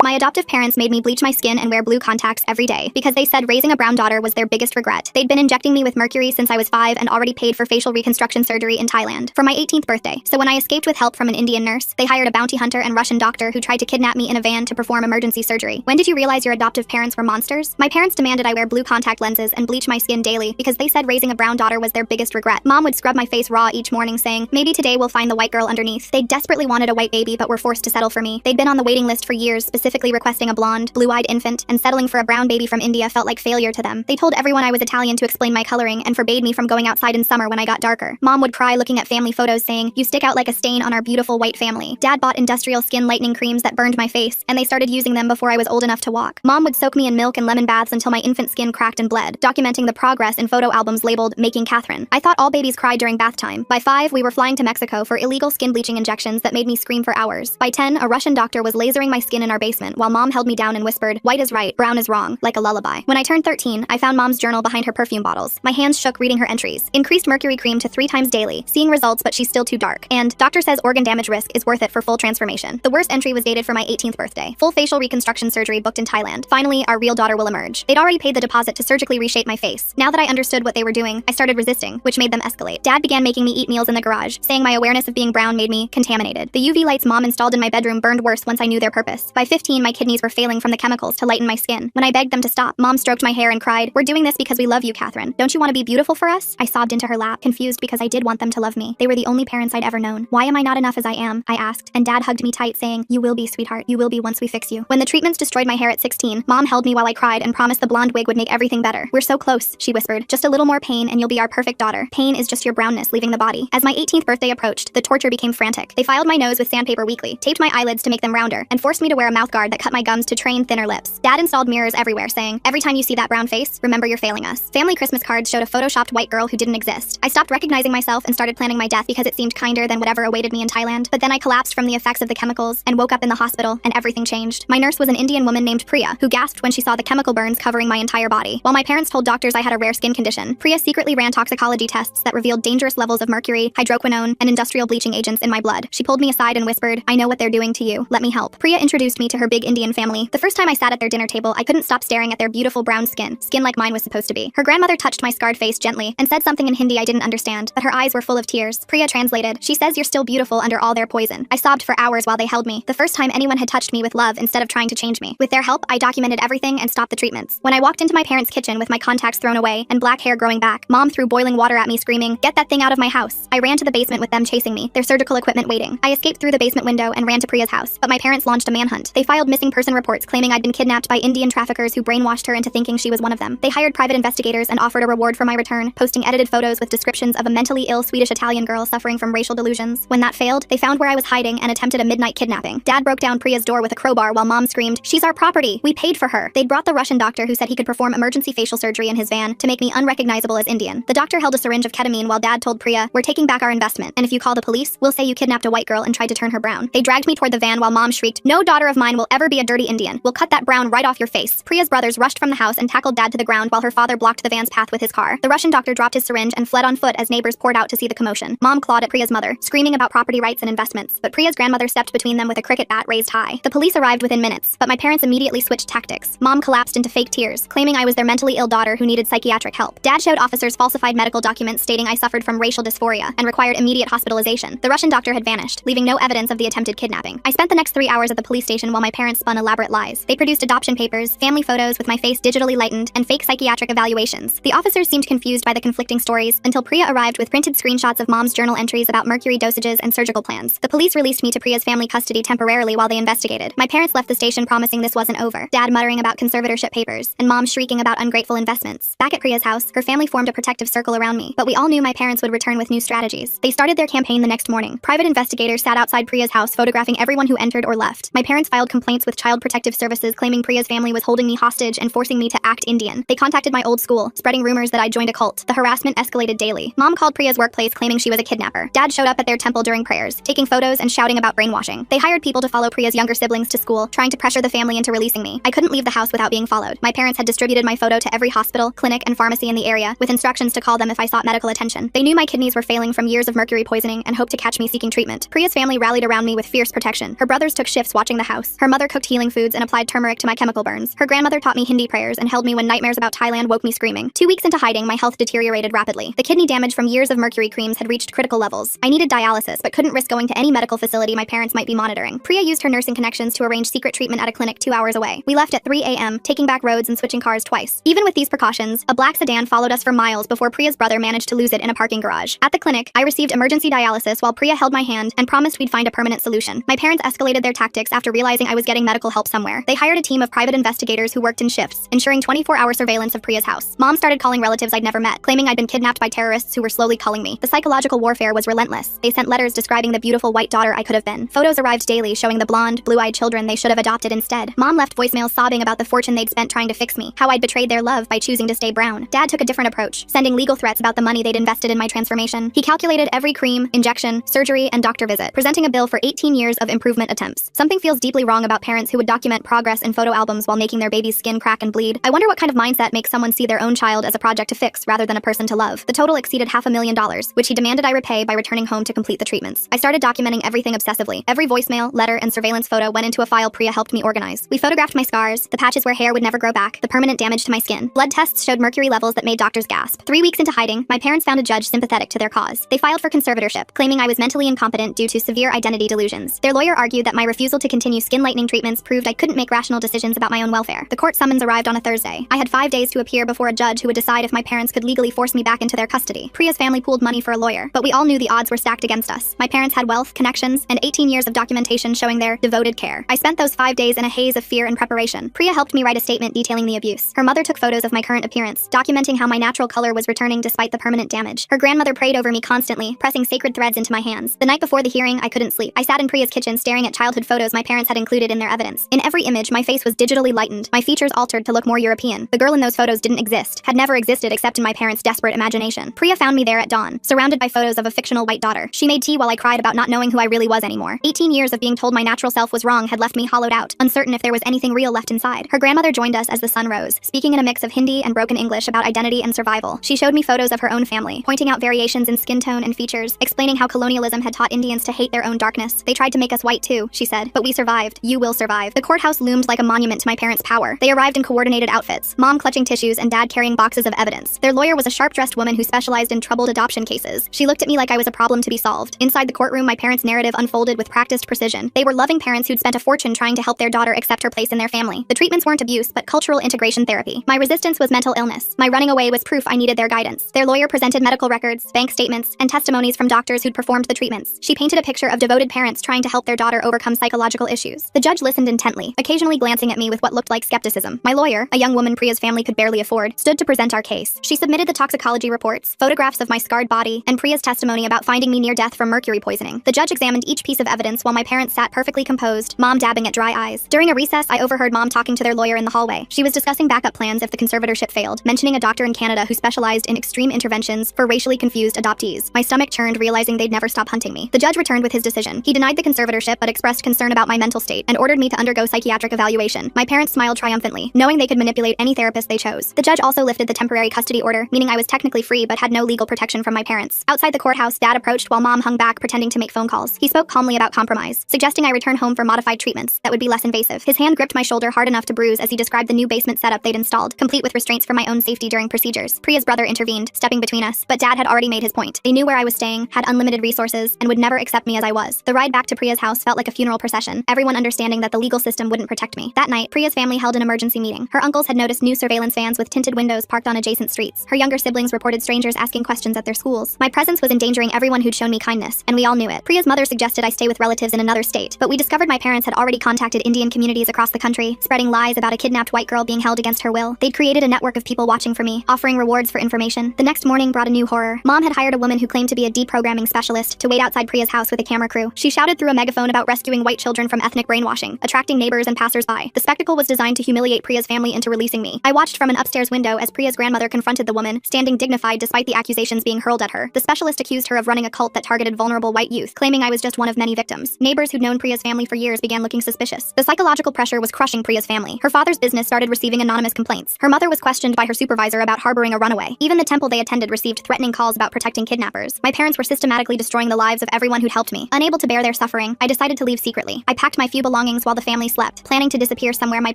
My adoptive parents made me bleach my skin and wear blue contacts every day because they said raising a brown daughter was their biggest regret. They'd been injecting me with mercury since I was 5 and already paid for facial reconstruction surgery in Thailand for my 18th birthday. So when I escaped with help from an Indian nurse, they hired a bounty hunter and Russian doctor who tried to kidnap me in a van to perform emergency surgery. When did you realize your adoptive parents were monsters? My parents demanded I wear blue contact lenses and bleach my skin daily because they said raising a brown daughter was their biggest regret. Mom would scrub my face raw each morning saying, maybe today we'll find the white girl underneath. They desperately wanted a white baby but were forced to settle for me. They'd been on the waiting list for years, specifically requesting a blonde, blue-eyed infant, and settling for a brown baby from India felt like failure to them. They told everyone I was Italian to explain my coloring and forbade me from going outside in summer when I got darker. Mom would cry looking at family photos saying, you stick out like a stain on our beautiful white family. Dad bought industrial skin lightening creams that burned my face, and they started using them before I was old enough to walk. Mom would soak me in milk and lemon baths until my infant skin cracked and bled, documenting the progress in photo albums labeled Making Catherine. I thought all babies cried during bath time. By 5, we were flying to Mexico for illegal skin bleaching injections that made me scream for hours. By 10, a Russian doctor was lasering my skin in our basement while Mom held me down and whispered, white is right, brown is wrong, like a lullaby. When I turned 13, I found Mom's journal behind her perfume bottles. My hands shook reading her entries. Increased mercury cream to 3 times daily, seeing results but she's still too dark. And doctor says organ damage risk is worth it for full transformation. The worst entry was dated for my 18th birthday. Full facial reconstruction surgery booked in Thailand. Finally, our real daughter will emerge. They'd already paid the deposit to surgically reshape my face. Now that I understood what they were doing, I started resisting, which made them escalate. Dad began making me eat meals in the garage, saying my awareness of being brown made me contaminated. The UV lights Mom installed in my bedroom burned worse once I knew their purpose. By 15, my kidneys were failing from the chemicals to lighten my skin. When I begged them to stop, Mom stroked my hair and cried, we're doing this because we love you, Catherine. Don't you want to be beautiful for us? I sobbed into her lap, confused because I did want them to love me. They were the only parents I'd ever known. Why am I not enough as I am? I asked, and Dad hugged me tight saying, you will be, sweetheart. You will be once we fix you. When the treatments destroyed my hair at 16, Mom held me while I cried and promised the blonde wig would make everything better. We're so close, she whispered. Just a little more pain and you'll be our perfect daughter. Pain is just your brownness leaving the body. As my 18th birthday approached, the torture became frantic. They filed my nose with sandpaper weekly, taped my eyelids to make them rounder, and forced me to wear a mouthguard that cut my gums to train thinner lips. Dad installed mirrors everywhere saying, every time you see that brown face, remember you're failing us. Family Christmas cards showed a photoshopped white girl who didn't exist. I stopped recognizing myself and started planning my death because it seemed kinder than whatever awaited me in Thailand. But then I collapsed from the effects of the chemicals and woke up in the hospital and everything changed. My nurse was an Indian woman named Priya who gasped when she saw the chemical burns covering my entire body. While my parents told doctors I had a rare skin condition, Priya secretly ran toxicology tests that revealed dangerous levels of mercury, hydroquinone, and industrial bleaching agents in my blood. She pulled me aside and whispered, I know what they're doing to you. Let me help. Priya introduced me to her big Indian family. The first time I sat at their dinner table, I couldn't stop staring at their beautiful brown skin like mine was supposed to be. Her grandmother touched my scarred face gently and said something in Hindi I didn't understand, but her eyes were full of tears. Priya translated, she says you're still beautiful under all their poison. I sobbed for hours while they held me, the first time anyone had touched me with love instead of trying to change me. With their help, I documented everything and stopped the treatments. When I walked into my parents' kitchen with my contacts thrown away and black hair growing back, Mom threw boiling water at me screaming, get that thing out of my house. I ran to the basement with them chasing me, their surgical equipment waiting. I escaped through the basement window and ran to Priya's house, but my parents launched a manhunt. They filed missing person reports claiming I'd been kidnapped by Indian traffickers who brainwashed her into thinking she was one of them. They hired private investigators and offered a reward for my return, posting edited photos with descriptions of a mentally ill Swedish-Italian girl suffering from racial delusions. When that failed, they found where I was hiding and attempted a midnight kidnapping. Dad broke down Priya's door with a crowbar while Mom screamed, she's our property. We paid for her. They'd brought the Russian doctor who said he could perform emergency facial surgery in his van to make me unrecognizable as Indian. The doctor held a syringe of ketamine while Dad told Priya, we're taking back our investment, and if you call the police, we'll say you kidnapped a white girl and tried to turn her brown. They dragged me toward the van while Mom shrieked, no daughter of mine will ever be a dirty Indian. We'll cut that brown right off your face. Priya's brothers rushed from the house and tackled Dad to the ground while her father blocked the van's path with his car. The Russian doctor dropped his syringe and fled on foot as neighbors poured out to see the commotion. Mom clawed at Priya's mother, screaming about property rights and investments, but Priya's grandmother stepped between them with a cricket bat raised high. The police arrived within minutes, but my parents immediately switched tactics. Mom collapsed into fake tears, claiming I was their mentally ill daughter who needed psychiatric help. Dad showed officers falsified medical documents stating I suffered from racial dysphoria and required immediate hospitalization. The Russian doctor had vanished, leaving no evidence of the attempted kidnapping. I spent the next 3 hours at the police station while my parents spun elaborate lies. They produced adoption papers, family photos with my face digitally lightened, and fake psychiatric evaluations. The officers seemed confused by the conflicting stories until Priya arrived with printed screenshots of Mom's journal entries about mercury dosages and surgical plans. The police released me to Priya's family custody temporarily while they investigated. My parents left the station promising this wasn't over, Dad muttering about conservatorship papers, and Mom shrieking about ungrateful investments. Back at Priya's house, her family formed a protective circle around me, but we all knew my parents would return with new strategies. They started their campaign the next morning. Private investigators sat outside Priya's house photographing everyone who entered or left. My parents filed complaints with Child Protective Services claiming Priya's family was holding me hostage and forcing me to act Indian. They contacted my old school, spreading rumors that I'd joined a cult. The harassment escalated daily. Mom called Priya's workplace claiming she was a kidnapper. Dad showed up at their temple during prayers, taking photos and shouting about brainwashing. They hired people to follow Priya's younger siblings to school, trying to pressure the family into releasing me. I couldn't leave the house without being followed. My parents had distributed my photo to every hospital, clinic, and pharmacy in the area, with instructions to call them if I sought medical attention. They knew my kidneys were failing from years of mercury poisoning and hoped to catch me seeking treatment. Priya's family rallied around me with fierce protection. Her brothers took shifts watching the house. Her mother cooked healing foods and applied turmeric to my chemical burns. Her grandmother taught me Hindi prayers and held me when nightmares about Thailand woke me screaming. 2 weeks into hiding, my health deteriorated rapidly. The kidney damage from years of mercury creams had reached critical levels. I needed dialysis, but couldn't risk going to any medical facility my parents might be monitoring. Priya used her nursing connections to arrange secret treatment at a clinic 2 hours away. We left at 3 a.m., taking back roads and switching cars twice. Even with these precautions, a black sedan followed us for miles before Priya's brother managed to lose it in a parking garage. At the clinic, I received emergency dialysis while Priya held my hand and promised we'd find a permanent solution. My parents escalated their tactics after realizing I was getting medical help somewhere. They hired a team of private investigators who worked in shifts, ensuring 24-hour surveillance of Priya's house. Mom started calling relatives I'd never met, claiming I'd been kidnapped by terrorists who were slowly culling me. The psychological warfare was relentless. They sent letters describing the beautiful white daughter I could have been. Photos arrived daily showing the blonde, blue-eyed children they should have adopted instead. Mom left voicemails sobbing about the fortune they'd spent trying to fix me, how I'd betrayed their love by choosing to stay brown. Dad took a different approach, sending legal threats about the money they'd invested in my transformation. He calculated every cream, injection, surgery, and doctor visit, presenting a bill for 18 years of improvement attempts. Something feels deeply wrong about parents who would document progress in photo albums while making their baby's skin crack and bleed. I wonder what kind of mindset makes someone see their own child as a project to fix rather than a person to love. The total exceeded $500,000, which he demanded I repay by returning home to complete the treatments. I started documenting everything obsessively. Every voicemail, letter, and surveillance photo went into a file Priya helped me organize. We photographed my scars, the patches where hair would never grow back, the permanent damage to my skin. Blood tests showed mercury levels that made doctors gasp. 3 weeks into hiding, my parents found a judge sympathetic to their cause. They filed for conservatorship, claiming I was mentally incompetent due to severe identity delusions. Their lawyer argued that my refusal to continue skin lightening treatments proved I couldn't make rational decisions about my own welfare. The court summons arrived on a Thursday. I had 5 days to appear before a judge who would decide if my parents could legally force me back into their custody. Priya's family pooled money for a lawyer, but we all knew the odds were stacked against us. My parents had wealth, connections, and 18 years of documentation showing their devoted care. I spent those 5 days in a haze of fear and preparation. Priya helped me write a statement detailing the abuse. Her mother took photos of my current appearance, documenting how my natural color was returning despite the permanent damage. Her grandmother prayed over me constantly, pressing sacred threads into my hands. The night before the hearing, I couldn't sleep. I sat in Priya's kitchen staring at childhood photos my parents had included in their evidence. In every image, my face was digitally lightened, my features altered to look more European. The girl in those photos didn't exist, had never existed except in my parents' desperate imagination. Priya found me there at dawn, surrounded by photos of a fictional white daughter. She made tea while I cried about not knowing who I really was anymore. 18 years of being told my natural self was wrong had left me hollowed out, uncertain if there was anything real left inside. Her grandmother joined us as the sun rose, speaking in a mix of Hindi and broken English about identity and survival. She showed me photos of her own family, pointing out variations in skin tone and features, explaining how colonialism had taught Indians to hate their own darkness. They tried to make us white too, she said, but we survived. You will survive. The courthouse loomed like a monument to my parents' power. They arrived in coordinated outfits, mom clutching tissues and dad carrying boxes of evidence. Their lawyer was a sharp-dressed woman who specialized in troubled adoption cases. She looked at me like I was a problem to be solved. Inside the courtroom, my parents' narrative unfolded with practiced precision. They were loving parents who'd spent a fortune trying to help their daughter accept her place in their family. The treatments weren't abuse, but cultural integration therapy. My resistance was mental illness. My running away was proof I needed their guidance. Their lawyer presented medical records, bank statements, and testimonies from doctors who'd performed the treatments. She painted a picture of devoted parents trying to help their daughter overcome psychological issues. The judge listened intently, occasionally glancing at me with what looked like skepticism. My lawyer, a young woman Priya's family could barely afford, stood to present our case. She submitted the toxicology reports, photographs of my scarred body, and Priya's testimony about finding me near death from mercury poisoning. The judge examined each piece of evidence while my parents sat perfectly composed, mom dabbing at dry eyes. During a recess, I overheard mom talking to their lawyer in the hallway. She was discussing backup plans if the conservatorship failed, mentioning a doctor in Canada who specialized in extreme interventions for racially confused adoptees. My stomach churned, realizing they'd never stop hunting me. The judge returned with his decision. He denied the conservatorship but expressed concern about my mental state and ordered me to undergo psychiatric evaluation. My parents smiled triumphantly, knowing they could manipulate any therapist they chose. The judge also lifted the temporary custody order, meaning I was technically free but had no legal protection from my parents. Outside the courthouse, Dad approached while Mom hung back pretending to make phone calls. He spoke calmly about compromise, suggesting I return home for modified treatments that would be less invasive. His hand gripped my shoulder hard enough to bruise as he described the new basement setup they'd installed, complete with restraints for my own safety during procedures. Priya's brother intervened, stepping between us, but Dad had already made his point. They knew where I was staying, had unlimited resources, and would never accept me as I was. The ride back to Priya's house felt like a funeral procession, everyone understanding that the legal system wouldn't protect me. That night, Priya's family held an emergency meeting. Her uncles had noticed new surveillance vans with tinted windows parked on adjacent streets. Her younger siblings reported strangers asking questions at their schools. My presence was endangering everyone who'd shown me kindness, and we all knew it. Priya's mother suggested I stay with relatives in another state, but we discovered my parents had already contacted Indian communities across the country, spreading lies about a kidnapped white girl being held against her will. They'd created a network of people watching for me, offering rewards for information. The next morning brought a new horror. Mom had hired a woman who claimed to be a deprogramming specialist to wait outside Priya's house with a camera crew. She shouted through a megaphone about rescuing white children from ethnic brainwashing, attracting neighbors and passers-by. The spectacle was designed to humiliate Priya's family into releasing me. I watched from an upstairs window as Priya's grandmother confronted the woman, standing dignified despite the accusations being hurled at her. The specialist accused her of running a cult that targeted vulnerable white youth, claiming I was just one of many victims. Neighbors who'd known Priya's family for years began looking suspicious. The psychological pressure was crushing Priya's family. Her father's business started receiving anonymous complaints. Her mother was questioned by her supervisor about harboring a runaway. Even the temple they attended received threatening calls about protecting kidnappers. My parents were systematically destroying the lives of everyone who'd helped me. Unable to bear their suffering, I decided to leave secretly. I packed my few belongings belongings while the family slept, planning to disappear somewhere my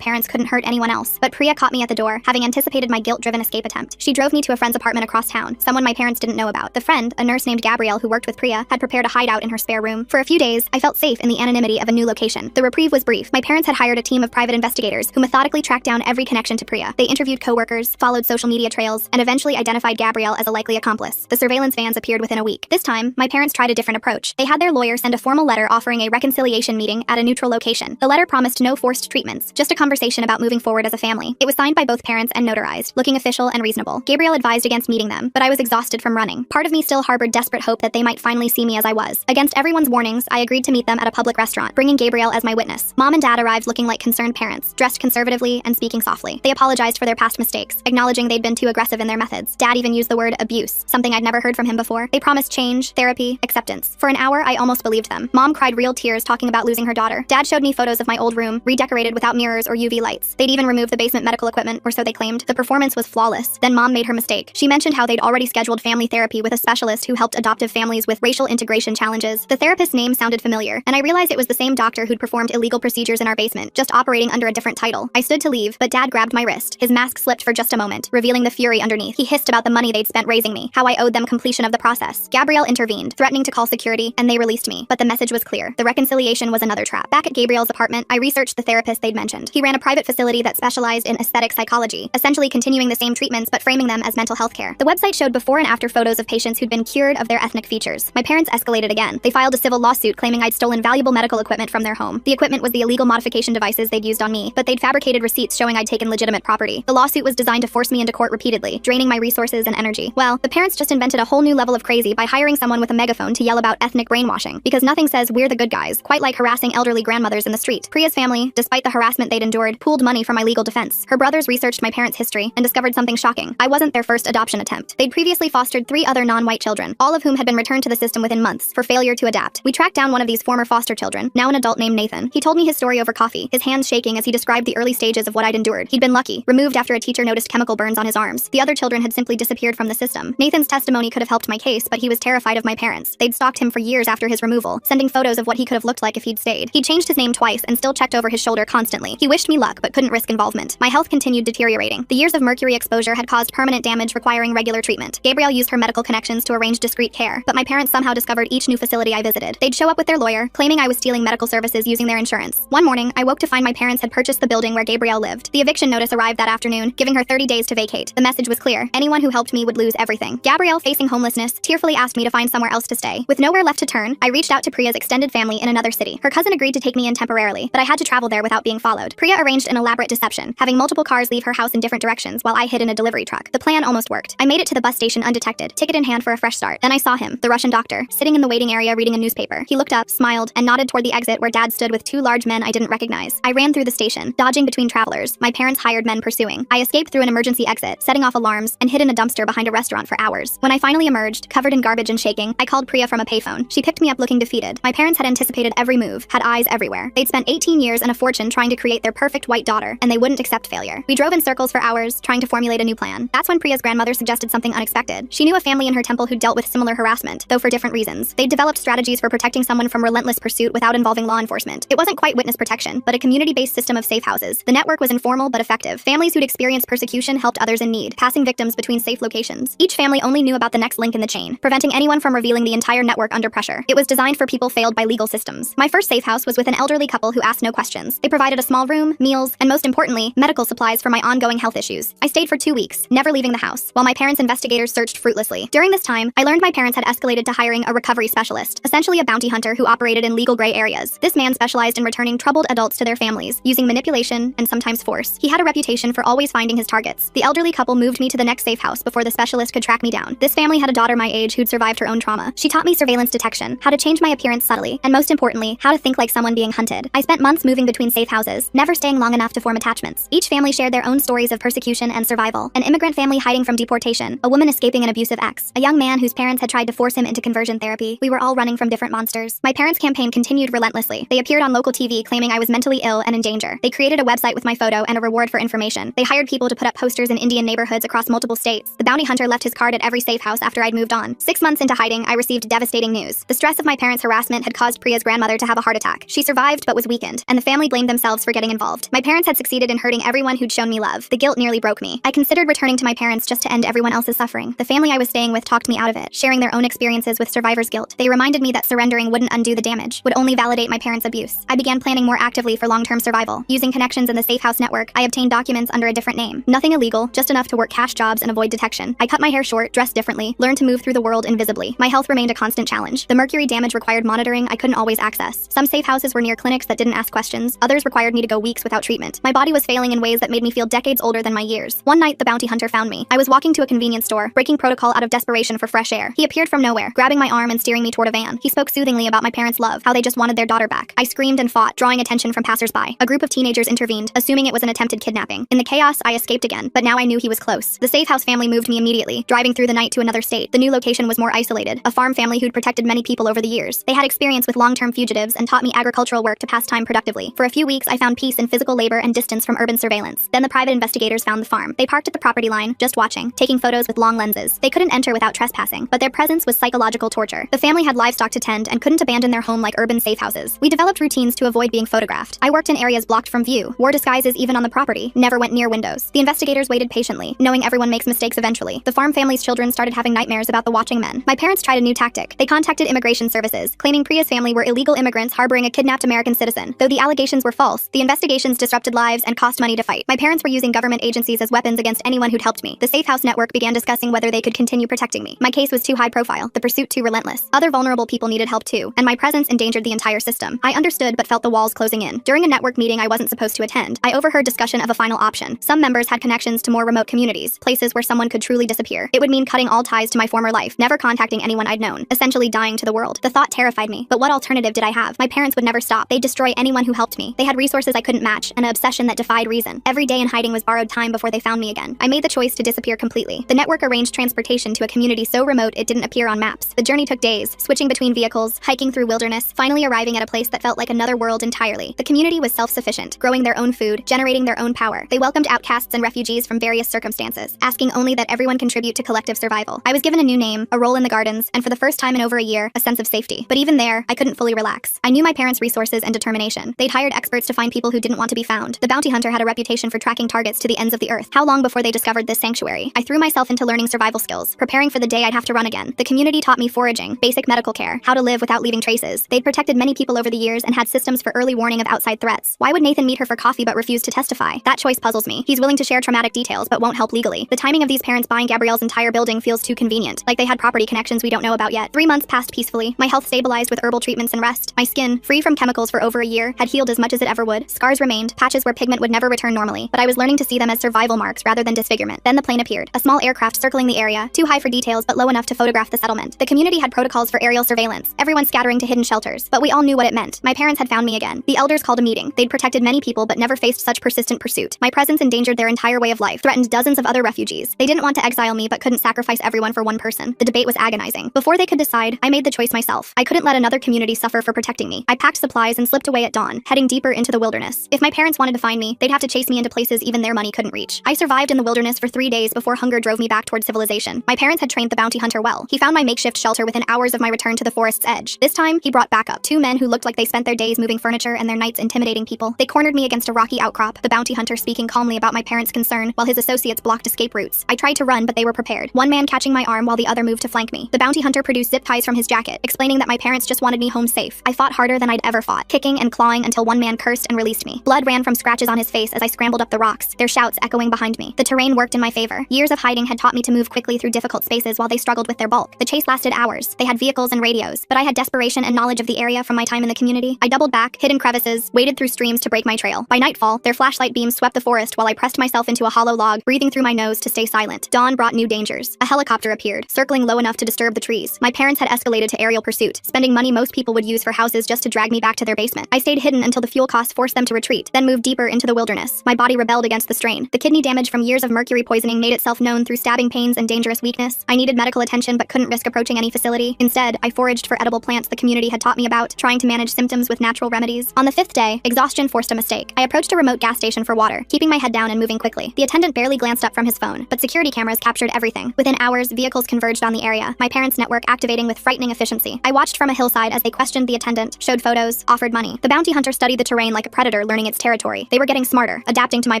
parents couldn't hurt anyone else. But Priya caught me at the door, having anticipated my guilt-driven escape attempt. She drove me to a friend's apartment across town, someone my parents didn't know about. The friend, a nurse named Gabrielle who worked with Priya, had prepared a hideout in her spare room. For a few days, I felt safe in the anonymity of a new location. The reprieve was brief. My parents had hired a team of private investigators who methodically tracked down every connection to Priya. They interviewed co-workers, followed social media trails, and eventually identified Gabrielle as a likely accomplice. The surveillance vans appeared within a week. This time, my parents tried a different approach. They had their lawyer send a formal letter offering a reconciliation meeting at a neutral location. The letter promised no forced treatments, just a conversation about moving forward as a family. It was signed by both parents and notarized, looking official and reasonable. Gabrielle advised against meeting them, but I was exhausted from running. Part of me still harbored desperate hope that they might finally see me as I was. Against everyone's warnings, I agreed to meet them at a public restaurant, bringing Gabrielle as my witness. Mom and Dad arrived looking like concerned parents, dressed conservatively and speaking softly. They apologized for their past mistakes, acknowledging they'd been too aggressive in their methods. Dad even used the word abuse, something I'd never heard from him before. They promised change, therapy, acceptance. For an hour, I almost believed them. Mom cried real tears talking about losing her daughter. Dad showed me photos of my old room, redecorated without mirrors or UV lights. They'd even removed the basement medical equipment, or so they claimed. The performance was flawless. Then Mom made her mistake. She mentioned how they'd already scheduled family therapy with a specialist who helped adoptive families with racial integration challenges. The therapist's name sounded familiar, and I realized it was the same doctor who'd performed illegal procedures in our basement, just operating under a different title. I stood to leave, but Dad grabbed my wrist. His mask slipped for just a moment, revealing the fury underneath. He hissed about the money they'd spent raising me, how I owed them completion of the process. Gabrielle intervened, threatening to call security, and they released me. But the message was clear. The reconciliation was another trap. Back at Gabrielle's apartment, I researched the therapist they'd mentioned. He ran a private facility that specialized in aesthetic psychology, essentially continuing the same treatments but framing them as mental health care. The website showed before and after photos of patients who'd been cured of their ethnic features. My parents escalated again. They filed a civil lawsuit claiming I'd stolen valuable medical equipment from their home. The equipment was the illegal modification devices they'd used on me, but they'd fabricated receipts showing I'd taken legitimate property. The lawsuit was designed to force me into court repeatedly, draining my resources and energy. Well, the parents just invented a whole new level of crazy by hiring someone with a megaphone to yell about ethnic brainwashing, because nothing says we're the good guys quite like harassing elderly grandmothers in the street. Priya's family, despite the harassment they'd endured, pooled money for my legal defense. Her brothers researched my parents' history and discovered something shocking. I wasn't their first adoption attempt. They'd previously fostered 3 other non-white children, all of whom had been returned to the system within months for failure to adapt. We tracked down one of these former foster children, now an adult named Nathan. He told me his story over coffee, his hands shaking as he described the early stages of what I'd endured. He'd been lucky, removed after a teacher noticed chemical burns on his arms. The other children had simply disappeared from the system. Nathan's testimony could have helped my case, but he was terrified of my parents. They'd stalked him for years after his removal, sending photos of what he could have looked like if he'd stayed. He'd changed his name twice and still checked over his shoulder constantly. He wished me luck, but couldn't risk involvement. My health continued deteriorating. The years of mercury exposure had caused permanent damage requiring regular treatment. Gabrielle used her medical connections to arrange discreet care, but my parents somehow discovered each new facility I visited. They'd show up with their lawyer, claiming I was stealing medical services using their insurance. One morning, I woke to find my parents had purchased the building where Gabrielle lived. The eviction notice arrived that afternoon, giving her 30 days to vacate. The message was clear. Anyone who helped me would lose everything. Gabrielle, facing homelessness, tearfully asked me to find somewhere else to stay. With nowhere left to turn, I reached out to Priya's extended family in another city. Her cousin agreed to take me in temporarily, but I had to travel there without being followed. Priya arranged an elaborate deception, having multiple cars leave her house in different directions while I hid in a delivery truck. The plan almost worked. I made it to the bus station undetected, ticket in hand for a fresh start. Then I saw him, the Russian doctor, sitting in the waiting area reading a newspaper. He looked up, smiled, and nodded toward the exit where Dad stood with 2 large men I didn't recognize. I ran through the station, dodging between travelers, my parents hired men pursuing. I escaped through an emergency exit, setting off alarms, and hid in a dumpster behind a restaurant for hours. When I finally emerged, covered in garbage and shaking, I called Priya from a payphone. She picked me up looking defeated. My parents had anticipated every move, had eyes everywhere. They'd spent 18 years and a fortune trying to create their perfect white daughter, and they wouldn't accept failure. We drove in circles for hours, trying to formulate a new plan. That's when Priya's grandmother suggested something unexpected. She knew a family in her temple who'd dealt with similar harassment, though for different reasons. They'd developed strategies for protecting someone from relentless pursuit without involving law enforcement. It wasn't quite witness protection, but a community-based system of safe houses. The network was informal but effective. Families who'd experienced persecution helped others in need, passing victims between safe locations. Each family only knew about the next link in the chain, preventing anyone from revealing the entire network under pressure. It was designed for people failed by legal systems. My first safe house was with an elderly couple who asked no questions. They provided a small room, meals, and most importantly, medical supplies for my ongoing health issues. I stayed for 2 weeks, never leaving the house, while my parents' investigators searched fruitlessly. During this time, I learned my parents had escalated to hiring a recovery specialist, essentially a bounty hunter who operated in legal gray areas. This man specialized in returning troubled adults to their families, using manipulation and sometimes force. He had a reputation for always finding his targets. The elderly couple moved me to the next safe house before the specialist could track me down. This family had a daughter my age who'd survived her own trauma. She taught me surveillance detection, how to change my appearance subtly, and most importantly, how to think like someone being hunted. I spent months moving between safe houses, never staying long enough to form attachments. Each family shared their own stories of persecution and survival. An immigrant family hiding from deportation, a woman escaping an abusive ex, a young man whose parents had tried to force him into conversion therapy. We were all running from different monsters. My parents' campaign continued relentlessly. They appeared on local TV claiming I was mentally ill and in danger. They created a website with my photo and a reward for information. They hired people to put up posters in Indian neighborhoods across multiple states. The bounty hunter left his card at every safe house after I'd moved on. 6 months into hiding, I received devastating news. The stress of my parents' harassment had caused Priya's grandmother to have a heart attack. She survived survived but was weakened, and the family blamed themselves for getting involved. My parents had succeeded in hurting everyone who'd shown me love. The guilt nearly broke me. I considered returning to my parents just to end everyone else's suffering. The family I was staying with talked me out of it, sharing their own experiences with survivor's guilt. They reminded me that surrendering wouldn't undo the damage, would only validate my parents' abuse. I began planning more actively for long-term survival. Using connections in the Safe House network, I obtained documents under a different name. Nothing illegal, just enough to work cash jobs and avoid detection. I cut my hair short, dressed differently, learned to move through the world invisibly. My health remained a constant challenge. The mercury damage required monitoring I couldn't always access. Some safe houses were near clinics that didn't ask questions. Others required me to go weeks without treatment. My body was failing in ways that made me feel decades older than my years. One night, the bounty hunter found me. I was walking to a convenience store, breaking protocol out of desperation for fresh air. He appeared from nowhere, grabbing my arm and steering me toward a van. He spoke soothingly about my parents' love, how they just wanted their daughter back. I screamed and fought, drawing attention from passersby. A group of teenagers intervened, assuming it was an attempted kidnapping. In the chaos, I escaped again, but now I knew he was close. The Safe House family moved me immediately, driving through the night to another state. The new location was more isolated, a farm family who'd protected many people over the years. They had experience with long-term fugitives and taught me agricultural work to pass time productively. For a few weeks, I found peace in physical labor and distance from urban surveillance. Then the private investigators found the farm. They parked at the property line, just watching, taking photos with long lenses. They couldn't enter without trespassing, but their presence was psychological torture. The family had livestock to tend and couldn't abandon their home like urban safe houses. We developed routines to avoid being photographed. I worked in areas blocked from view, wore disguises even on the property, never went near windows. The investigators waited patiently, knowing everyone makes mistakes eventually. The farm family's children started having nightmares about the watching men. My parents tried a new tactic. They contacted immigration services, claiming Priya's family were illegal immigrants harboring a kidnapped American citizen. Though the allegations were false, the investigations disrupted lives and cost money to fight. My parents were using government agencies as weapons against anyone who'd helped me. The Safe House network began discussing whether they could continue protecting me. My case was too high profile, the pursuit too relentless. Other vulnerable people needed help too, and my presence endangered the entire system. I understood but felt the walls closing in. During a network meeting I wasn't supposed to attend, I overheard discussion of a final option. Some members had connections to more remote communities, places where someone could truly disappear. It would mean cutting all ties to my former life, never contacting anyone I'd known, essentially dying to the world. The thought terrified me, but what alternative did I have? My parents would never stop. They'd destroy anyone who helped me. They had resources I couldn't match, and an obsession that defied reason. Every day in hiding was borrowed time before they found me again. I made the choice to disappear completely. The network arranged transportation to a community so remote it didn't appear on maps. The journey took days, switching between vehicles, hiking through wilderness, finally arriving at a place that felt like another world entirely. The community was self-sufficient, growing their own food, generating their own power. They welcomed outcasts and refugees from various circumstances, asking only that everyone contribute to collective survival. I was given a new name, a role in the gardens, and for the first time in over a year, a sense of safety. But even there, I couldn't fully relax. I knew my parents' resources and determination. They'd hired experts to find people who didn't want to be found. The bounty hunter had a reputation for tracking targets to the ends of the earth. How long before they discovered this sanctuary? I threw myself into learning survival skills, preparing for the day I'd have to run again. The community taught me foraging, basic medical care, how to live without leaving traces. They'd protected many people over the years and had systems for early warning of outside threats. Why would Nathan meet her for coffee but refuse to testify? That choice puzzles me. He's willing to share traumatic details but won't help legally. The timing of these parents buying Gabrielle's entire building feels too convenient, like they had property connections we don't know about yet. 3 months passed peacefully. My health stabilized with herbal treatments and rest. My skin, free from chemicals for over a year, had healed as much as it ever would. Scars remained, patches where pigment would never return normally, but I was learning to see them as survival marks rather than disfigurement. Then the plane appeared, a small aircraft circling the area, too high for details but low enough to photograph the settlement. The community had protocols for aerial surveillance, everyone scattering to hidden shelters, but we all knew what it meant. My parents had found me again. The elders called a meeting. They'd protected many people but never faced such persistent pursuit. My presence endangered their entire way of life, threatened dozens of other refugees. They didn't want to exile me but couldn't sacrifice everyone for one person. The debate was agonizing. Before they could decide, I made the choice myself. I couldn't let another community suffer for protecting me. I packed supplies and slipped away at dawn, heading deeper into the wilderness. If my parents wanted to find me, they'd have to chase me into places even their money couldn't reach. I survived in the wilderness for 3 days before hunger drove me back toward civilization. My parents had trained the bounty hunter well. He found my makeshift shelter within hours of my return to the forest's edge. This time, he brought backup. 2 men who looked like they spent their days moving furniture and their nights intimidating people. They cornered me against a rocky outcrop, the bounty hunter speaking calmly about my parents' concern, while his associates blocked escape routes. I tried to run, but they were prepared. One man catching my arm while the other moved to flank me. The bounty hunter produced zip ties from his jacket, explaining that my parents just wanted me home safe. I fought harder than I'd ever fought, kicking and clawing until one man cursed and released me. Blood ran from scratches on his face as I scrambled up the rocks, their shouts echoing behind me. The terrain worked in my favor. Years of hiding had taught me to move quickly through difficult spaces while they struggled with their bulk. The chase lasted hours. They had vehicles and radios, but I had desperation and knowledge of the area from my time in the community. I doubled back, hid in crevices, waded through streams to break my trail. By nightfall, their flashlight beams swept the forest while I pressed myself into a hollow log, breathing through my nose to stay silent. Dawn brought new dangers. A helicopter appeared, circling low enough to disturb the trees. My parents had escalated to aerial pursuit, spending money most people would use for houses just to drag me back to their basement. I stayed hidden until the fuel costs forced them to retreat, then moved deeper into the wilderness. My body rebelled against the strain. The kidney damage from years of mercury poisoning made itself known through stabbing pains and dangerous weakness. I needed medical attention but couldn't risk approaching any facility. Instead, I foraged for edible plants the community had taught me about, trying to manage symptoms with natural remedies. On the 5th day, exhaustion forced a mistake. I approached a remote gas station for water, keeping my head down and moving quickly. The attendant barely glanced up from his phone, but security cameras captured everything. Within hours, vehicles converged on the area, my parents' network activating with frightening efficiency. I watched from a hillside as they questioned the attendant, showed photos, offered offered money. The bounty hunter studied the terrain like a predator learning its territory. They were getting smarter, adapting to my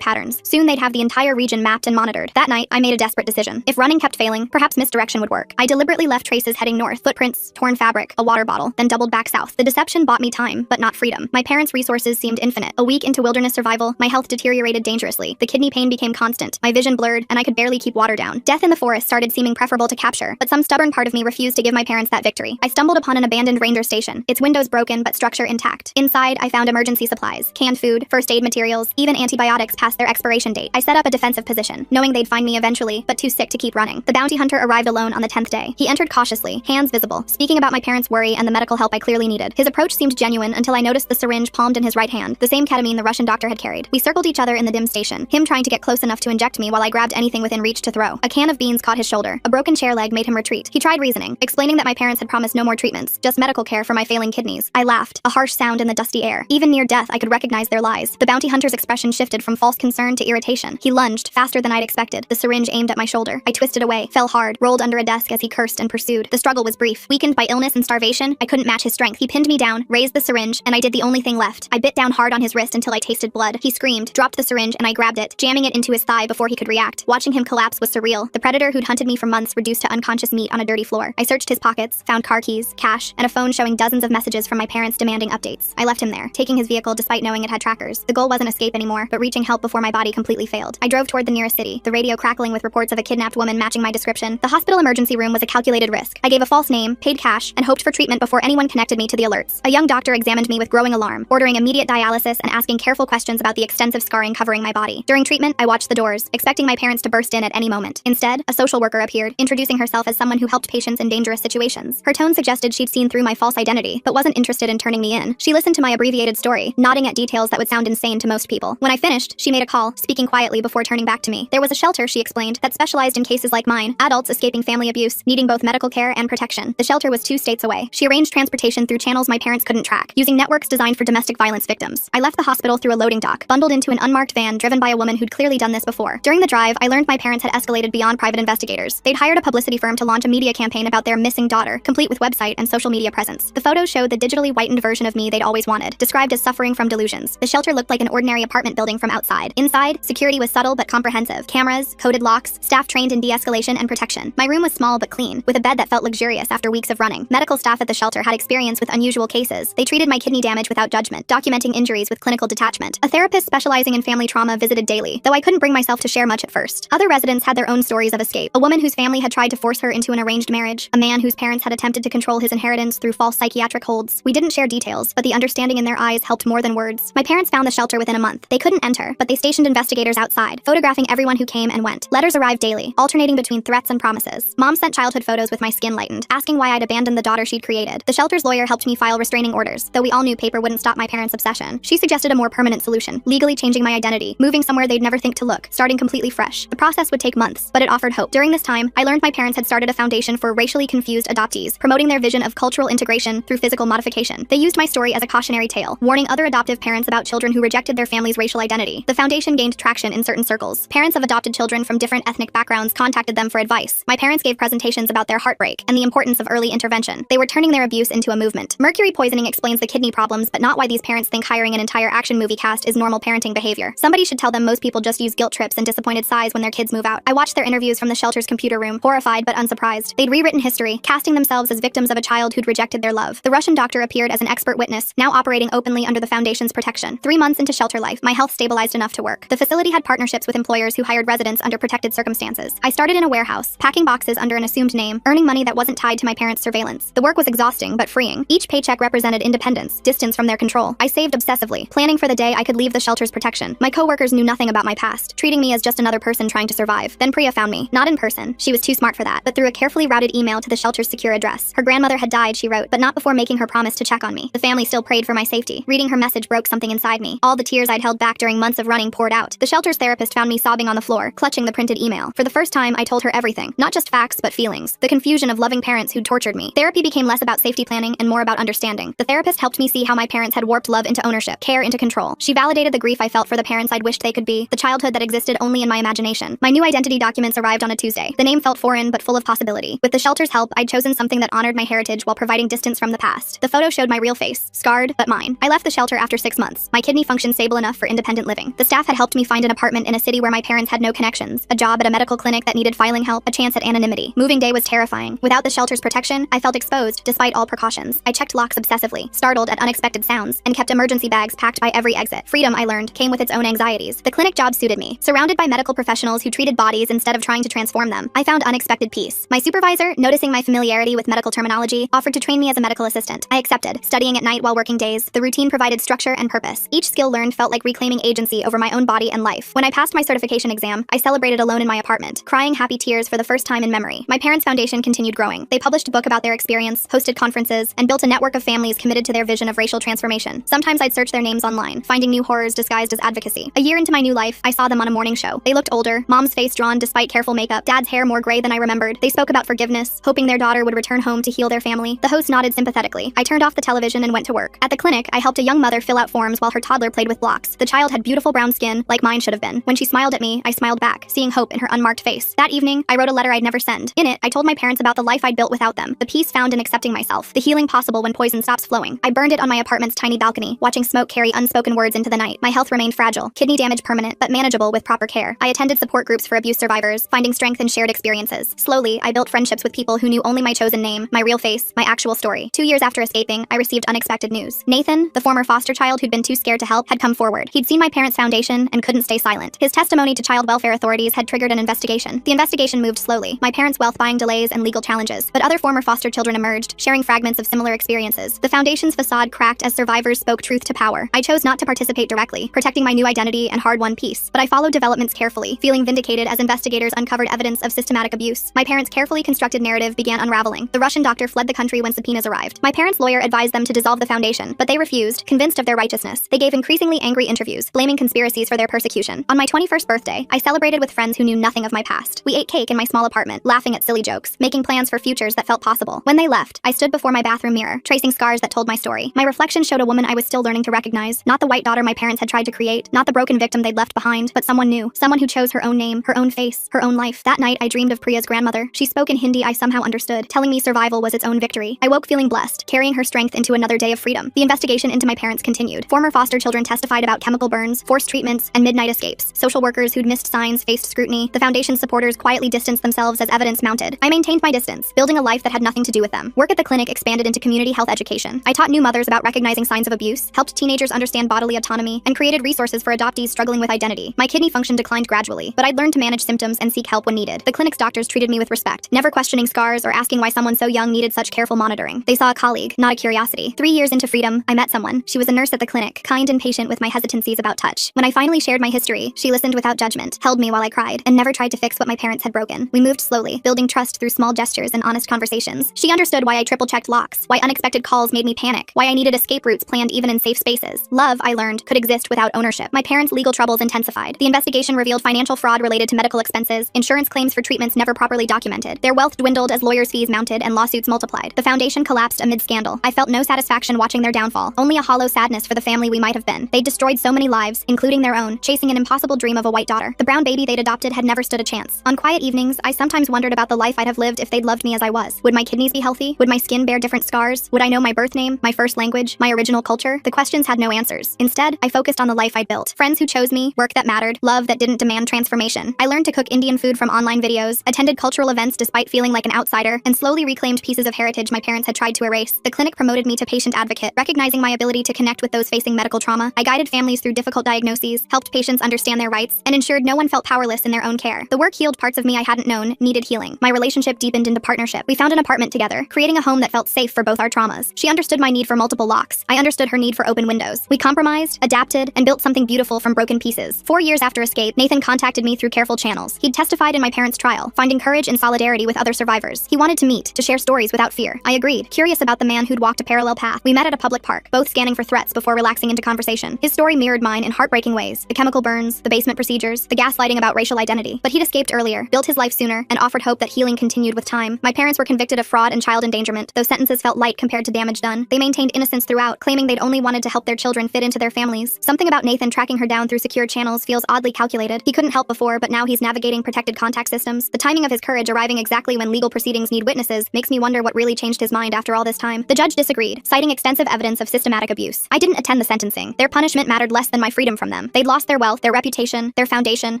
patterns. Soon they'd have the entire region mapped and monitored. That night, I made a desperate decision. If running kept failing, perhaps misdirection would work. I deliberately left traces heading north, footprints, torn fabric, a water bottle, then doubled back south. The deception bought me time, but not freedom. My parents' resources seemed infinite. A week into wilderness survival, my health deteriorated dangerously. The kidney pain became constant, my vision blurred, and I could barely keep water down. Death in the forest started seeming preferable to capture, but some stubborn part of me refused to give my parents that victory. I stumbled upon an abandoned ranger station, its windows broken but structure intact. Inside, I found emergency supplies, canned food, first aid materials, even antibiotics past their expiration date. I set up a defensive position, knowing they'd find me eventually, but too sick to keep running. The bounty hunter arrived alone on the 10th day. He entered cautiously, hands visible, speaking about my parents' worry and the medical help I clearly needed. His approach seemed genuine until I noticed the syringe palmed in his right hand, the same ketamine the Russian doctor had carried. We circled each other in the dim station, him trying to get close enough to inject me while I grabbed anything within reach to throw. A can of beans caught his shoulder. A broken chair leg made him retreat. He tried reasoning, explaining that my parents had promised no more treatments, just medical care for my failing kidneys. I laughed, a harsh sound in the dusty air. Even near death, I could recognize their lies. The bounty hunter's expression shifted from false concern to irritation. He lunged, faster than I'd expected, the syringe aimed at my shoulder. I twisted away, fell hard, rolled under a desk as he cursed and pursued. The struggle was brief. Weakened by illness and starvation, I couldn't match his strength. He pinned me down, raised the syringe, and I did the only thing left. I bit down hard on his wrist until I tasted blood. He screamed, dropped the syringe, and I grabbed it, jamming it into his thigh before he could react. Watching him collapse was surreal. The predator who'd hunted me for months reduced to unconscious meat on a dirty floor. I searched his pockets, found car keys, cash, and a phone showing dozens of messages from my parents demanding updates. I left him there, taking his vehicle despite knowing it had trackers. The goal wasn't escape anymore, but reaching help before my body completely failed. I drove toward the nearest city, the radio crackling with reports of a kidnapped woman matching my description. The hospital emergency room was a calculated risk. I gave a false name, paid cash, and hoped for treatment before anyone connected me to the alerts. A young doctor examined me with growing alarm, ordering immediate dialysis and asking careful questions about the extensive scarring covering my body. During treatment, I watched the doors, expecting my parents to burst in at any moment. Instead, a social worker appeared, introducing herself as someone who helped patients in dangerous situations. Her tone suggested she'd seen through my false identity, but wasn't interested in turning me in. She listened to my abbreviated story, nodding at details that would sound insane to most people. When I finished, she made a call, speaking quietly before turning back to me. There was a shelter, she explained, that specialized in cases like mine, adults escaping family abuse, needing both medical care and protection. The shelter was 2 states away. She arranged transportation through channels my parents couldn't track, using networks designed for domestic violence victims. I left the hospital through a loading dock, bundled into an unmarked van driven by a woman who'd clearly done this before. During the drive, I learned my parents had escalated beyond private investigators. They'd hired a publicity firm to launch a media campaign about their missing daughter, complete with website and social media presence. The photos showed the digitally whitened version of me they'd always wanted, described as suffering from delusions. The shelter looked like an ordinary apartment building from outside. Inside, security was subtle but comprehensive. Cameras, coded locks, staff trained in de-escalation and protection. My room was small but clean, with a bed that felt luxurious after weeks of running. Medical staff at the shelter had experience with unusual cases. They treated my kidney damage without judgment, documenting injuries with clinical detachment. A therapist specializing in family trauma visited daily, though I couldn't bring myself to share much at first. Other residents had their own stories of escape. A woman whose family had tried to force her into an arranged marriage, a man whose parents had attempted to control his inheritance through false psychiatric holds. We didn't share details, but the understanding in their eyes helped more than words. My parents found the shelter within a month. They couldn't enter, but they stationed investigators outside, photographing everyone who came and went. Letters arrived daily, alternating between threats and promises. Mom sent childhood photos with my skin lightened, asking why I'd abandoned the daughter she'd created. The shelter's lawyer helped me file restraining orders, though we all knew paper wouldn't stop my parents' obsession. She suggested a more permanent solution, legally changing my identity, moving somewhere they'd never think to look, starting completely fresh. The process would take months, but it offered hope. During this time, I learned my parents had started a foundation for racially confused adoptees, promoting their vision of cultural integration through physical modification. They used my story as a cautionary tale, warning other adoptive parents about children who rejected their family's racial identity. The foundation gained traction in certain circles. Parents of adopted children from different ethnic backgrounds contacted them for advice. My parents gave presentations about their heartbreak and the importance of early intervention. They were turning their abuse into a movement. Mercury poisoning explains the kidney problems, but not why these parents think hiring an entire action movie cast is normal parenting behavior. Somebody should tell them most people just use guilt trips and disappointed sighs when their kids move out. I watched their interviews from the shelter's computer room, horrified but unsurprised. They'd rewritten history, casting themselves as victims of a child who'd rejected their love. The Russian doctor appeared as an expert witness, now operating openly under the foundation's protection. 3 months into shelter life, my health stabilized enough to work. The facility had partnerships with employers who hired residents under protected circumstances. I started in a warehouse, packing boxes under an assumed name, earning money that wasn't tied to my parents' surveillance. The work was exhausting but freeing. Each paycheck represented independence, distance from their control. I saved obsessively, planning for the day I could leave the shelter's protection. My coworkers knew nothing about my past, treating me as just another person trying to survive. Then Priya found me, not in person. She was too smart for that, but through a carefully routed email to the shelter's secure address. Her grandmother had died, she wrote, but not before making her promise to check on me. The family still prayed for my safety. Reading her message broke something inside me. All the tears I'd held back during months of running poured out. The shelter's therapist found me sobbing on the floor, clutching the printed email. For the first time, I told her everything, not just facts but feelings. The confusion of loving parents who'd tortured me. Therapy became less about safety planning and more about understanding. The therapist helped me see how my parents had warped love into ownership, care into control. She validated the grief I felt for the parents I'd wished they could be, the childhood that existed only in my imagination. My new identity documents arrived on a Tuesday. The name felt foreign but full of possibility. With the shelter's help, I'd chosen something that honored my heritage while providing distance from the past. The photo showed my real face, scars. Scarred, but mine. I left the shelter after 6 months. My kidney functioned stable enough for independent living. The staff had helped me find an apartment in a city where my parents had no connections, a job at a medical clinic that needed filing help, a chance at anonymity. Moving day was terrifying. Without the shelter's protection, I felt exposed, despite all precautions. I checked locks obsessively, startled at unexpected sounds, and kept emergency bags packed by every exit. Freedom, I learned, came with its own anxieties. The clinic job suited me. Surrounded by medical professionals who treated bodies instead of trying to transform them, I found unexpected peace. My supervisor, noticing my familiarity with medical terminology, offered to train me as a medical assistant. I accepted, studying at night while working days. The routine provided structure and purpose. Each skill learned felt like reclaiming agency over my own body and life. When I passed my certification exam, I celebrated alone in my apartment, crying happy tears for the first time in memory. My parents' foundation continued growing. They published a book about their experience, hosted conferences, and built a network of families committed to their vision of racial transformation. Sometimes I'd search their names online, finding new horrors disguised as advocacy. A year into my new life, I saw them on a morning show. They looked older, mom's face drawn despite careful makeup, dad's hair more gray than I remembered. They spoke about forgiveness, hoping their daughter would return home to heal their family. The host nodded sympathetically. I turned off the television and went to work. At the clinic, I helped a young mother fill out forms while her toddler played with blocks. The child had beautiful brown skin, like mine should have been. When she smiled at me, I smiled back, seeing hope in her unmarked face. That evening, I wrote a letter I'd never send. In it, I told my parents about the life I'd built without them, the peace found in accepting myself, the healing possible when poison stops flowing. I burned it on my apartment's tiny balcony, watching smoke carry unspoken words into the night. My health remained fragile, kidney damage permanent, but manageable with proper care. I attended support groups for abuse survivors, finding strength in shared experiences. Slowly, I built friendships with people who knew only my chosen name, my real face, my actual story. 2 years after escaping, I received unexpected news. Nathan, the former foster child who'd been too scared to help, had come forward. He'd seen my parents' foundation and couldn't stay silent. His testimony to child welfare authorities had triggered an investigation. The investigation moved slowly, my parents' wealth buying delays and legal challenges, but other former foster children emerged, sharing fragments of similar experiences. The foundation's facade cracked as survivors spoke truth to power. I chose not to participate directly, protecting my new identity and hard-won peace, but I followed developments carefully, feeling vindicated as investigators uncovered evidence of systematic abuse. My parents' carefully constructed narrative began unraveling. The Russian doctor fled the country when subpoenas arrived. My parents' lawyer advised them to dissolve the foundation, but they refused, convinced of their righteousness. They gave increasingly angry interviews, blaming conspiracies for their persecution. On my 21st birthday, I celebrated with friends who knew nothing of my past. We ate cake in my small apartment, laughing at silly jokes, making plans for futures that felt possible. When they left, I stood before my bathroom mirror, tracing scars that told my story. My reflection showed a woman I was still learning to recognize, not the white daughter my parents had tried to create, not the broken victim they'd left behind, but someone new, someone who chose her own name, her own face, her own life. That night, I dreamed of Priya's grandmother. She spoke in Hindi I somehow understood, telling me survival was its own victory. I woke feeling blessed, carrying her strength into another day of freedom. The investigation into my parents continued. Former foster children testified about chemical burns, forced treatments, and midnight escapes. Social workers who'd missed signs faced scrutiny. The foundation's supporters quietly distanced themselves as evidence mounted. I maintained my distance, building a life that had nothing to do with them. Work at the clinic expanded into community health education. I taught new mothers about recognizing signs of abuse, helped teenagers understand bodily autonomy, and created resources for adoptees struggling with identity. My kidney function declined gradually, but I'd learned to manage symptoms and seek help when needed. The clinic's doctors treated me with respect, never questioning scars or asking why someone so young needed such careful monitoring. They saw a colleague, not a curiosity. 3 years into freedom, I met someone. She was a nurse at the clinic, kind and patient with my hesitancies about touch. When I finally shared my history, she listened without judgment, held me while I cried, and never tried to fix what my parents had broken. We moved slowly, building trust through small gestures and honest conversations. She understood why I triple-checked locks, why unexpected calls made me panic, why I needed escape routes planned even in safe spaces. Love, I learned, could exist without ownership. My parents' legal troubles intensified. The investigation revealed financial fraud related to medical expenses, insurance claims for treatments never properly documented. Their wealth dwindled as lawyers' fees mounted and lawsuits multiplied. The foundation collapsed amid scandal. I felt no satisfaction watching their downfall, only a hollow sadness for the family we might have been. They destroyed so many lives, including their own, chasing an impossible dream of a white daughter. The brown baby they'd adopted had never stood a chance. On quiet evenings, I sometimes wondered about the life I'd have lived if they'd loved me as I was. Would my kidneys be healthy? Would my skin bear different scars? Would I know my birth name, my first language, my original culture? The questions had no answers. Instead, I focused on the life I'd built. Friends who chose me, work that mattered, love that didn't demand transformation. I learned to cook Indian food from online videos, attended cultural events despite feeling like an outsider, and slowly reclaimed pieces of heritage my parents had tried to erase. The clinic promoted me to patient advocate, recognizing my ability to connect with those facing medical trauma. I guided families through difficult diagnoses, helped patients understand their rights, and ensured no one felt powerless in their own care. The work healed parts of me I hadn't known needed healing. My relationship deepened into partnership. We found an apartment together, creating a home that felt safe for both our traumas. She understood my need for multiple locks. I understood her need for open windows. We compromised, adapted, and built something beautiful from broken pieces. 4 years after escape, Nathan contacted me through careful channels. He'd testified in my parents' trial, finding courage and solidarity with other survivors. He wanted to meet, to share stories without fear. I agreed, curious about the man who'd walked a parallel path. We met at a public park, both scanning for threats before relaxing into conversation. His story mirrored mine in heartbreaking ways. The chemical burns, the basement procedures, the gaslighting about racial identity. But he'd escaped earlier, built his life sooner, and offered hope that healing continued with time. My parents were convicted of fraud and child endangerment, though sentences felt light compared to damage done. They maintained innocence throughout, claiming they'd only wanted to help their children fit into their families. Something about Nathan tracking her down through secure channels feels oddly calculated. He couldn't help before, but now he's navigating protected contact systems. The timing of his courage arriving exactly when legal proceedings need witnesses makes me wonder what really changed his mind after all this time. The judge disagreed, citing extensive evidence of systematic abuse. I didn't attend the sentencing. Their punishment mattered less than my freedom from them. They'd lost their wealth, their reputation, their foundation,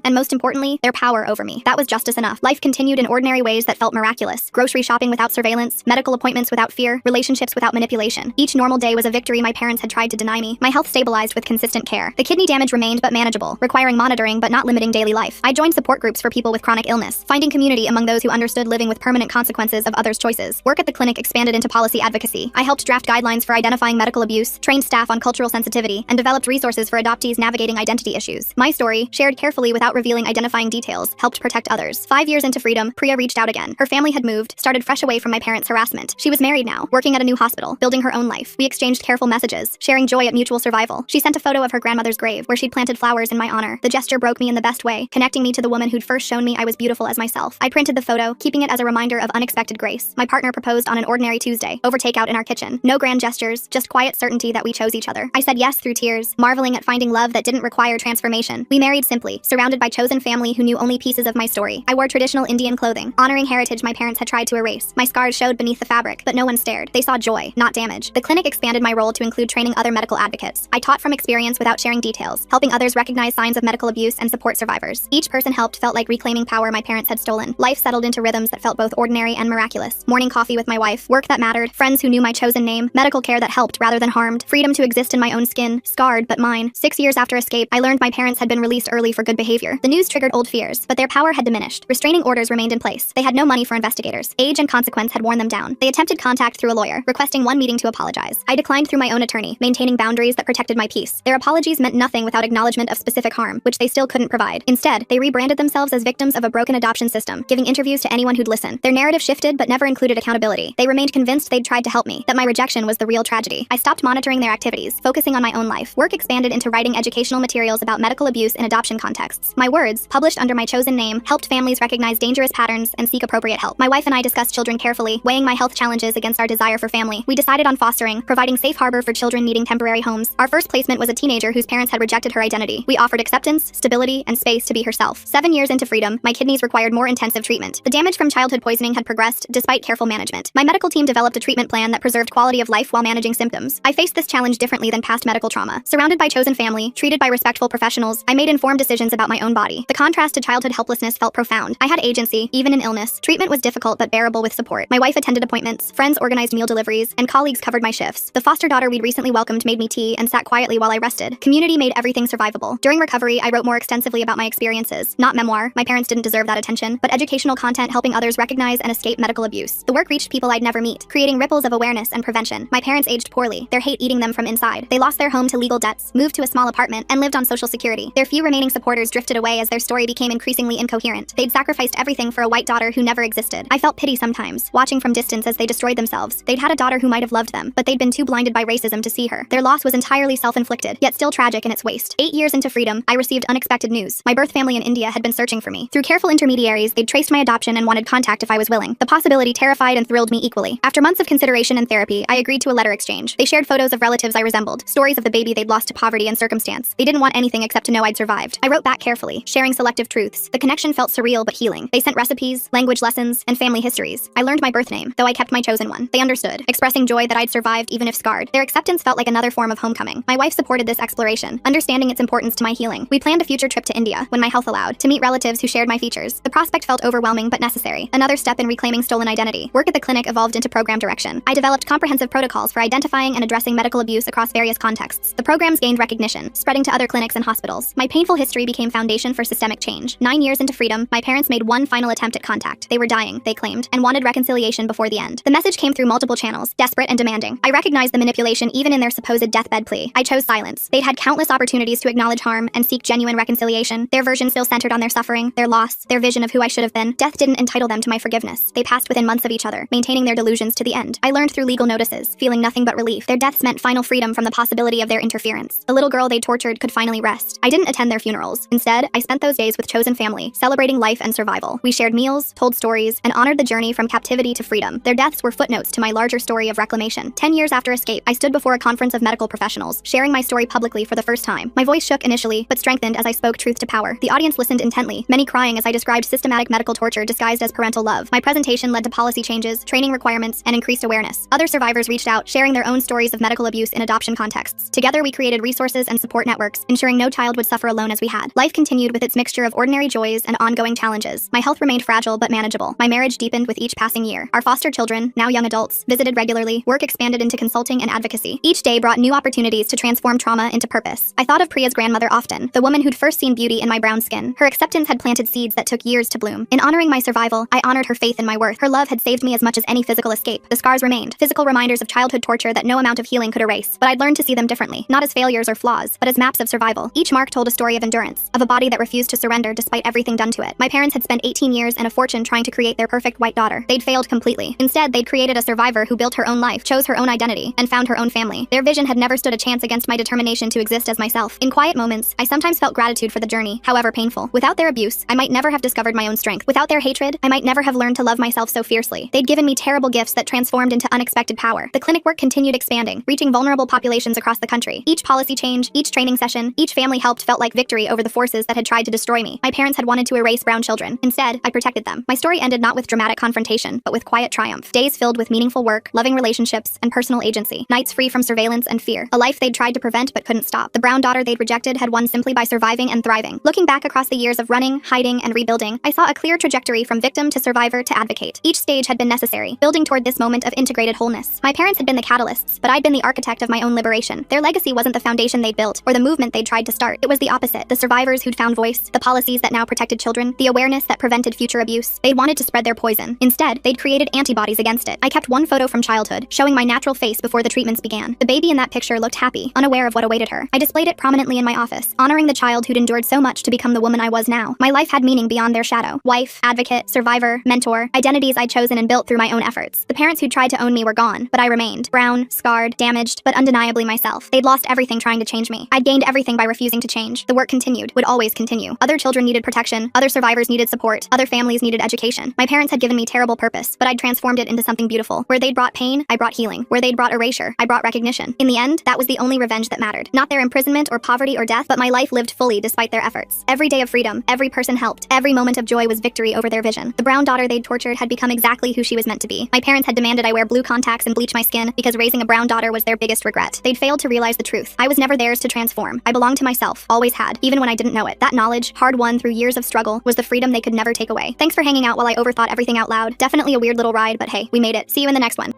and most importantly, their power over me. That was justice enough. Life continued in ordinary ways that felt miraculous. Grocery shopping without surveillance, medical appointments without fear, relationships without manipulation. Each normal day was a victory my parents had tried to deny me. My health stabilized with consistent care. The kidney damage remained but manageable, requiring monitoring but not limiting daily life. I joined support groups for people with chronic illness, finding community among those who understood living with permanent consequences of others' choices. Work at the clinic expanded into policy advocacy. I helped draft guidelines for identifying medical abuse, trained staff on cultural sensitivity, and developed resources for adoptees navigating identity issues. My story, shared carefully without revealing identifying details, helped protect others. 5 years into freedom, Priya reached out again. Her family had moved, started fresh away from my parents' harassment. She was married now, working at a new hospital, building her own life. We exchanged careful messages, sharing joy at mutual survival. She sent a photo of her grandmother's grave, where she'd planted flowers in my honor. The gesture broke me in the best way, connecting me to the woman who'd first shown me I was beautiful as myself. I printed the photo, keeping it as a reminder of unexpected grace. My partner proposed on an ordinary Tuesday, over takeout in our kitchen. No grand gestures, just quiet certainty that we chose each other. I said yes through tears, marveling at finding love that didn't require transformation. We married simply, surrounded by chosen family who knew only pieces of my story. I wore traditional Indian clothing, honoring heritage my parents had tried to erase. My scars showed beneath the fabric, but no one stared. They saw joy, not damage. The clinic expanded my role to include training other medical advocates. I taught from experience without sharing details, helping others recognize signs of medical abuse and support survivors. Each person helped felt like reclaiming power my parents had stolen. Life settled into rhythms that felt both ordinary and miraculous. Morning coffee with my wife, work that mattered, friends who knew my chosen name, medical care that helped rather than harmed, freedom to exist in my own skin, scarred but mine. 6 years after escape, I learned my parents had been released early for good behavior. The news triggered old fears, but their power had diminished. Restraining orders remained in place. They had no money for investigators. Age and consequence had worn them down. They attempted contact through a lawyer, requesting one meeting to apologize. I declined through my own attorney, maintaining boundaries that protected my peace. Their apologies meant nothing without acknowledgement of specific harm, which they still couldn't provide. Instead, they rebranded themselves as victims of a broken adoption system, giving interviews to anyone who'd listen. Their narrative shifted but never included accountability. They remained convinced they'd tried to help me, that my rejection was the real tragedy. I stopped monitoring their activities, focusing on my own life. Work expanded into writing educational materials about medical abuse in adoption contexts. My words, published under my chosen name, helped families recognize dangerous patterns and seek appropriate help. My wife and I discussed children carefully, weighing my health challenges against our desire for family. We decided on fostering, providing safe harbor for children needing temporary homes. Our first placement was a teenager whose parents had rejected her identity. We offered acceptance, stability, and space to be herself. 7 years into freedom, my kidneys required more intensive treatment. The damage from childhood poisoning had progressed despite careful management. My medical team developed a treatment plan that preserved quality of life while managing symptoms. I faced this challenge differently than past medical trauma. Surrounded by chosen family, treated by respectful professionals, I made informed decisions about my own body. The contrast to childhood helplessness felt profound. I had agency, even in illness. Treatment was difficult but bearable with support. My wife attended appointments, friends organized meal deliveries, and colleagues covered my shifts. The foster daughter we'd recently welcomed made me tea and sat quietly while I rested. Community made everything survivable. During recovery, I wrote more extensively about my experiences. Not memoir, my parents didn't deserve that attention, but educational content helping others recognize and escape medical abuse. The work reached people I'd never meet, creating ripples of awareness and prevention. My parents aged poorly, their hate eating them from inside. They lost their home to legal debts, moved to a small apartment, and lived on Social Security. Their few remaining supporters drifted away as their story became increasingly incoherent. They'd sacrificed everything for a white daughter who never existed. I felt pity sometimes, watching from distance as they destroyed themselves. They'd had a daughter who might have loved them, but they'd been too blinded by racism to see her. Their loss was entirely self-inflicted, yet still tragic in its waste. 8 years into freedom, I received unexpected news. My birth family in India had been searching for me. Through careful intermediaries, they'd traced my adoption and wanted contact if I was willing. The possibility terrified and thrilled me equally. After months of consideration and therapy, I agreed to a letter exchange. They shared photos of relatives I resembled, stories of the baby they'd lost to poverty and circumstance. They didn't want anything except to know I'd survived. I wrote back carefully, sharing selective truths. The connection felt surreal but healing. They sent recipes, language lessons, and family histories. I learned my birth name, though I kept my chosen one. They understood, expressing joy that I'd survived even if scarred. Their acceptance felt like another form of homecoming. My wife supported this exploration, understanding its importance to my healing. We planned a future trip to India, when my health allowed, to meet relatives who shared my features. The prospect felt overwhelming but necessary. Another step in reclaiming stolen identity. Work at the clinic evolved into program direction. I developed comprehensive protocols for identifying and addressing medical abuse across various contexts. The programs gained recognition, spreading to other clinics and hospitals. My painful history became foundation for systemic change. 9 years into freedom, my parents made one final attempt at contact. They were dying, they claimed, and wanted reconciliation before the end. The message came through multiple channels, desperate and demanding. I recognized the manipulation even in their supposed deathbed plea. I chose silence. They'd had countless opportunities to acknowledge harm and seek genuine reconciliation. Their version still centered on their suffering, their loss, their vision of who I should have been. Death didn't entitle them to my forgiveness. They passed within months of each other, maintaining their delusions to the end. I learned through legal notices, feeling nothing but relief. Their deaths meant final freedom from the possibility of their interference. The little girl they tortured could finally rest. I didn't attend their funerals. Instead, I spent those days with chosen family, celebrating life and survival. We shared meals, told stories, and honored the journey from captivity to freedom. Their deaths were footnotes to my larger story of reclamation. 10 years after escape, I stood before a conference of medical professionals, sharing my story publicly for the first time. My voice shook initially, but strengthened as I spoke truth to power. The audience listened intently, many crying as I described systematic medical torture disguised as parental love. My presentation led to policy changes, training requirements, and increased awareness. Other survivors reached out, out, sharing their own stories of medical abuse in adoption contexts. Together, we created resources and support networks, ensuring no child would suffer alone as we had. Life continued with its mixture of ordinary joys and ongoing challenges. My health remained fragile but manageable. My marriage deepened with each passing year. Our foster children, now young adults, visited regularly. Work expanded into consulting and advocacy. Each day brought new opportunities to transform trauma into purpose. I thought of Priya's grandmother often, the woman who'd first seen beauty in my brown skin. Her acceptance had planted seeds that took years to bloom. In honoring my survival, I honored her faith in my worth. Her love had saved me as much as any physical escape. The scars remained, physical reminders of childhood torture that no amount of healing could erase. But I'd learned to see them differently, not as failures or flaws, but as maps of survival. Each mark told a story of endurance, of a body that refused to surrender despite everything done to it. My parents had spent 18 years and a fortune trying to create their perfect white daughter. They'd failed completely. Instead, they'd created a survivor who built her own life, chose her own identity, and found her own family. Their vision had never stood a chance against my determination to exist as myself. In quiet moments, I sometimes felt gratitude for the journey, however painful. Without their abuse, I might never have discovered my own strength. Without their hatred, I might never have learned to love myself so fiercely. They'd given me terrible gifts that transformed into unexpected power. The clinic work continued expanding, reaching vulnerable populations across the country. Each policy change, each training session, each family helped felt like victory over the forces that had tried to destroy me. My parents had wanted to erase brown children. Instead, I protected them. My story ended not with dramatic confrontation, but with quiet triumph. Days filled with meaningful work, loving relationships, and personal agency. Nights free from surveillance and fear. A life they'd tried to prevent but couldn't stop. The brown daughter they'd rejected had won simply by surviving and thriving. Looking back across the years of running, hiding, and rebuilding, I saw a clear trajectory from victim to survivor to advocate. Each stage had been necessary, building toward this moment of integrated wholeness. My parents had been the catalysts, but I'd been the architect of my own liberation. Their legacy wasn't the foundation they'd built, or the movement they'd tried to start. It was the opposite. The survivors who'd found voice, the policies that now protected children, the awareness that prevented future abuse. They'd wanted to spread their poison. Instead, they'd created antibodies against it. I kept one photo from childhood, showing my natural face before the treatments began. The baby in that picture looked happy, unaware of what awaited her. I displayed it prominently in my office, honoring the child who'd endured so much to become the woman I was now. My life had meaning beyond their shadow. Wife, advocate, survivor, mentor, identities I'd chosen and built through my own efforts. The parents who'd tried to own me were gone, but I remained. Brown, scarred, damaged, but undeniably myself. They'd lost everything trying to change me. I'd gained everything by refusing to change. The work continued, would always continue. Other children needed protection, other survivors needed support, other families needed education. My parents had given me terrible purpose, but I'd transformed it into something beautiful. Where they'd brought pain, I brought healing. Where they'd brought erasure, I brought recognition. In the end, that was the only revenge that mattered. Not their imprisonment or poverty or death, but my life lived fully despite their efforts. Every day of freedom, every person helped, every moment of joy was victory over their vision. The brown daughter they'd tortured had become exactly who she was meant to be. My parents had demanded I wear blue contacts and bleach my skin because raising a brown daughter was their biggest regret. They'd failed to realize the truth. I was never theirs to transform. I belonged to myself, always had, even when I didn't know it. That knowledge, hard-won through years of struggle, was the freedom they could never take away. Thanks for hanging out while I overthought everything out loud. Definitely a weird little ride, but hey, we made it. See you in the next one.